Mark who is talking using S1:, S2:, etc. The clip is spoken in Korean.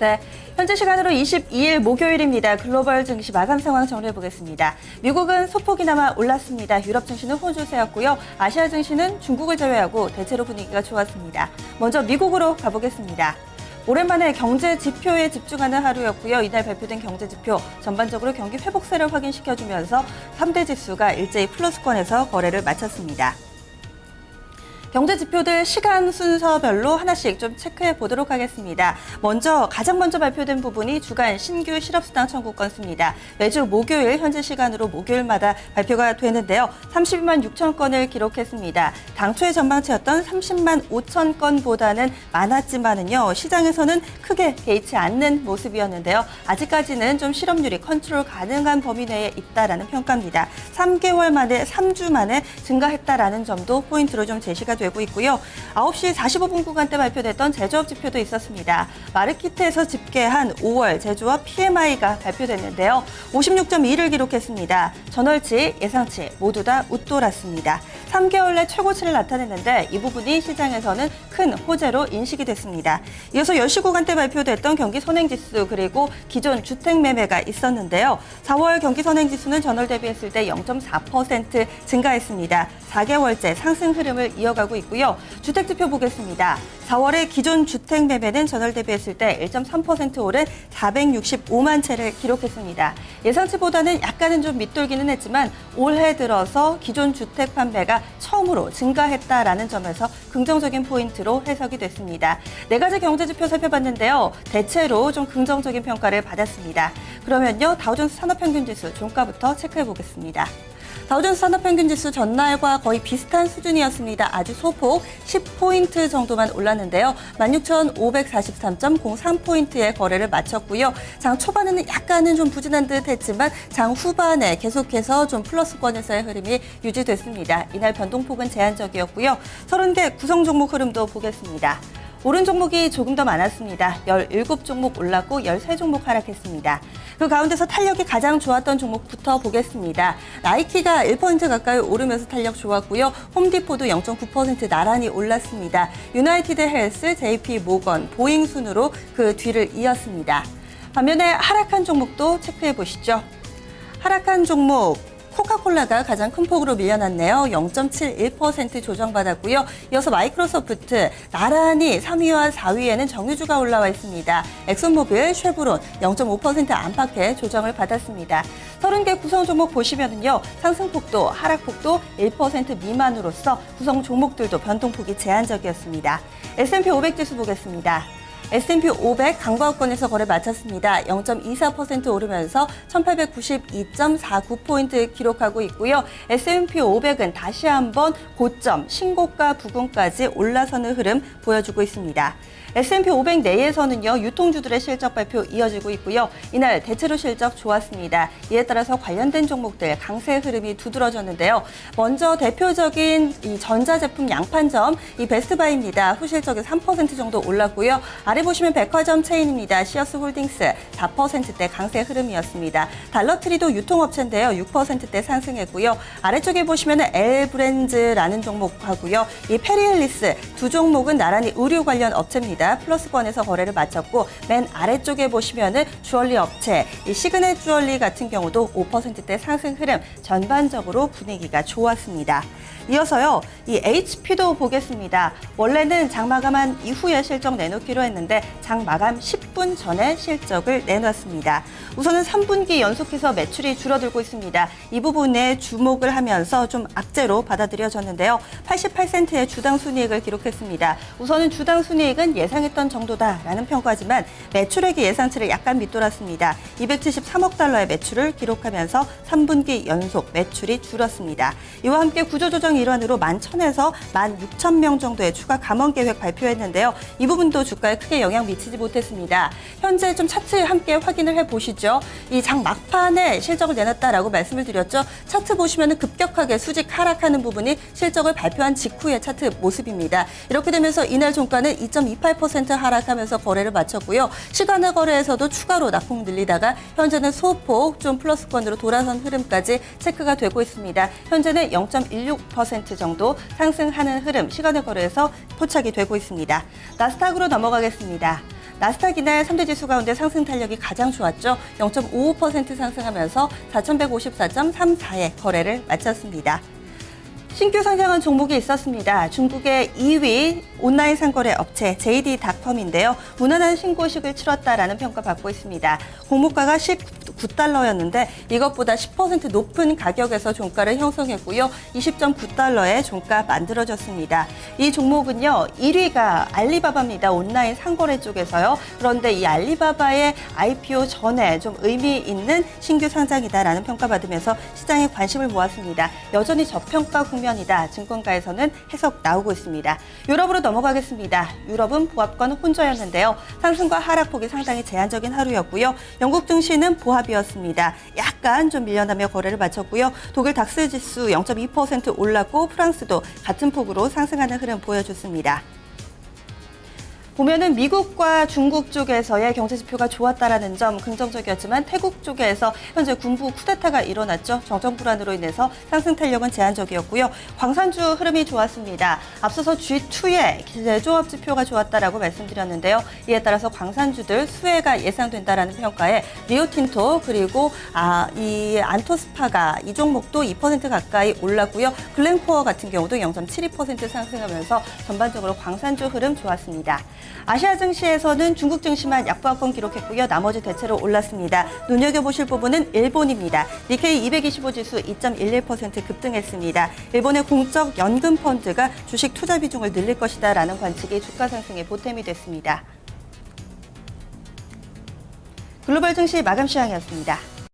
S1: 네, 현재 시간으로 22일 목요일입니다. 글로벌 증시 마감 상황 정리해 보겠습니다. 미국은 소폭이나마 올랐습니다. 유럽 증시는 호조세였고요. 아시아 증시는 중국을 제외하고 대체로 분위기가 좋았습니다. 먼저 미국으로 가보겠습니다. 오랜만에 경제 지표에 집중하는 하루였고요. 이날 발표된 경제 지표 전반적으로 경기 회복세를 확인시켜주면서 3대 지수가 일제히 플러스권에서 거래를 마쳤습니다. 경제 지표들 시간 순서별로 하나씩 좀 체크해 보도록 하겠습니다. 가장 먼저 발표된 부분이 주간 신규 실업수당 청구 건수입니다. 매주 목요일 현재 시간으로 목요일마다 발표가 되는데요. 32만 6천 건을 기록했습니다. 당초의 전망치였던 30만 5천 건보다는 많았지만은요. 시장에서는 크게 개의치 않는 모습이었는데요. 아직까지는 좀 실업률이 컨트롤 가능한 범위 내에 있다라는 평가입니다. 3개월 만에 3주 만에 증가했다라는 점도 포인트로 좀 제시가 되고 있고요. 9시 45분 구간대 발표됐던 제조업 지표도 있었습니다. 마르키트에서 집계한 5월 제조업 PMI가 발표됐는데요. 56.2를 기록했습니다. 전월치, 예상치 모두 다 웃돌았습니다. 3개월 내 최고치를 나타냈는데 이 부분이 시장에서는 큰 호재로 인식이 됐습니다. 이어서 10시 구간대 발표됐던 경기 선행지수 그리고 기존 주택 매매가 있었는데요. 4월 경기 선행지수는 전월 대비했을 때 0.4% 증가했습니다. 4개월째 상승 흐름을 이어가고 있고요. 주택지표 보겠습니다. 4월의 기존 주택 매매는 전월 대비했을 때 1.3% 오른 465만 채를 기록했습니다. 예상치보다는 약간은 좀 밑돌기는 했지만 올해 들어서 기존 주택 판매가 처음으로 증가했다라는 점에서 긍정적인 포인트로 해석이 됐습니다. 네 가지 경제지표 살펴봤는데요. 대체로 좀 긍정적인 평가를 받았습니다. 그러면요, 다우존스 산업평균지수 종가부터 체크해 보겠습니다. 다우존스 산업평균지수 전날과 거의 비슷한 수준이었습니다. 아주 소폭 10포인트 정도만 올랐는데요. 16,543.03포인트의 거래를 마쳤고요. 장 초반에는 약간은 좀 부진한 듯 했지만 장 후반에 계속해서 좀 플러스권에서의 흐름이 유지됐습니다. 이날 변동폭은 제한적이었고요. 30개 구성 종목 흐름도 보겠습니다. 오른 종목이 조금 더 많았습니다. 17종목 올랐고 13종목 하락했습니다. 그 가운데서 탄력이 가장 좋았던 종목부터 보겠습니다. 나이키가 1% 가까이 오르면서 탄력 좋았고요. 홈디포도 0.9% 나란히 올랐습니다. 유나이티드 헬스, JP 모건, 보잉 순으로 그 뒤를 이었습니다. 반면에 하락한 종목도 체크해 보시죠. 하락한 종목. 코카콜라가 가장 큰 폭으로 밀려났네요. 0.71% 조정받았고요. 이어서 마이크로소프트, 나란히 3위와 4위에는 정유주가 올라와 있습니다. 엑슨모빌, 쉐브론 0.5% 안팎의 조정을 받았습니다. 30개 구성 종목 보시면은요. 상승폭도, 하락폭도 1% 미만으로서 구성 종목들도 변동폭이 제한적이었습니다. S&P 500 지수 보겠습니다. S&P 500 강보합권에서 거래 마쳤습니다. 0.24% 오르면서 1892.49포인트 기록하고 있고요. S&P 500은 다시 한번 고점, 신고가 부근까지 올라서는 흐름 보여주고 있습니다. S&P 500 내에서는요, 유통주들의 실적 발표 이어지고 있고요. 이날 대체로 실적 좋았습니다. 이에 따라서 관련된 종목들 강세 흐름이 두드러졌는데요. 먼저 대표적인 이 전자제품 양판점, 이 베스트바이입니다. 후실적이 3% 정도 올랐고요. 아래 보시면 백화점 체인입니다. 시어스 홀딩스 4%대 강세 흐름이었습니다. 달러트리도 유통업체인데요. 6%대 상승했고요. 아래쪽에 보시면 엘브랜즈라는 종목하고요. 이 페리앨리스 두 종목은 나란히 의류 관련 업체입니다. 플러스권에서 거래를 마쳤고 맨 아래쪽에 보시면은 주얼리 업체, 이 시그넷 주얼리 같은 경우도 5%대 상승 흐름 전반적으로 분위기가 좋았습니다. 이어서요, 이 HP도 보겠습니다. 원래는 장 마감한 이후에 실적 내놓기로 했는데 장 마감 10분 전에 실적을 내놨습니다. 우선은 3분기 연속해서 매출이 줄어들고 있습니다. 이 부분에 주목을 하면서 좀 악재로 받아들여졌는데요. 88센트의 주당 순이익을 기록했습니다. 우선은 주당 순이익은 예상했던 정도다라는 평가지만 매출액이 예상치를 약간 밑돌았습니다. 273억 달러의 매출을 기록하면서 3분기 연속 매출이 줄었습니다. 이와 함께 구조조정 일환으로 11,000에서 16,000명 정도의 추가 감원 계획 발표했는데요. 이 부분도 주가에 크게 영향 미치지 못했습니다. 현재 좀 차트 함께 확인을 해보시죠. 이 장 막판에 실적을 내놨다라고 말씀을 드렸죠. 차트 보시면 급격하게 수직 하락하는 부분이 실적을 발표한 직후의 차트 모습입니다. 이렇게 되면서 이날 종가는 2.28% 하락하면서 거래를 마쳤고요. 시간의 거래에서도 추가로 낙폭 늘리다가 현재는 소폭 좀 플러스권으로 돌아선 흐름까지 체크가 되고 있습니다. 현재는 0.16% 정도 상승하는 흐름, 시간의 거래에서 포착이 되고 있습니다. 나스닥으로 넘어가겠습니다. 나스닥 이날 3대 지수 가운데 상승 탄력이 가장 좋았죠. 0.55% 상승하면서 4,154.34에 거래를 마쳤습니다. 신규 상장한 종목이 있었습니다. 중국의 2위 온라인 상거래 업체 JD.com인데요. 무난한 신고식을 치렀다라는 평가 받고 있습니다. 공모가가 19달러였는데 이것보다 10% 높은 가격에서 종가를 형성했고요. 20.9달러의 종가 만들어졌습니다. 이 종목은요. 1위가 알리바바입니다. 온라인 상거래 쪽에서요. 그런데 이 알리바바의 IPO 전에 좀 의미 있는 신규 상장이다라는 평가받으면서 시장에 관심을 모았습니다. 여전히 저평가 국면이다. 증권가에서는 해석 나오고 있습니다. 유럽으로 넘어가겠습니다. 유럽은 보합권 혼조였는데요. 상승과 하락폭이 상당히 제한적인 하루였고요. 영국 증시는 보합이었습니다. 약간 좀 밀려나며 거래를 마쳤고요. 독일 닥스 지수 0.2% 올랐고 프랑스도 같은 폭으로 상승하는 흐름 보여줬습니다. 보면은 미국과 중국 쪽에서의 경제 지표가 좋았다라는 점 긍정적이었지만 태국 쪽에서 현재 군부 쿠데타가 일어났죠. 정정 불안으로 인해서 상승 탄력은 제한적이었고요. 광산주 흐름이 좋았습니다. 앞서서 G2의 제조업 지표가 좋았다라고 말씀드렸는데요. 이에 따라서 광산주들 수혜가 예상된다라는 평가에 리오틴토 그리고 이 안토스파가 이 종목도 2% 가까이 올랐고요. 글렌코어 같은 경우도 0.72% 상승하면서 전반적으로 광산주 흐름 좋았습니다. 아시아 증시에서는 중국 증시만 약보합권 기록했고요. 나머지 대체로 올랐습니다. 눈여겨보실 부분은 일본입니다. 니케이 225 지수 2.11% 급등했습니다. 일본의 공적 연금 펀드가 주식 투자 비중을 늘릴 것이다라는 관측이 주가 상승에 보탬이 됐습니다. 글로벌 증시 마감 시황이었습니다.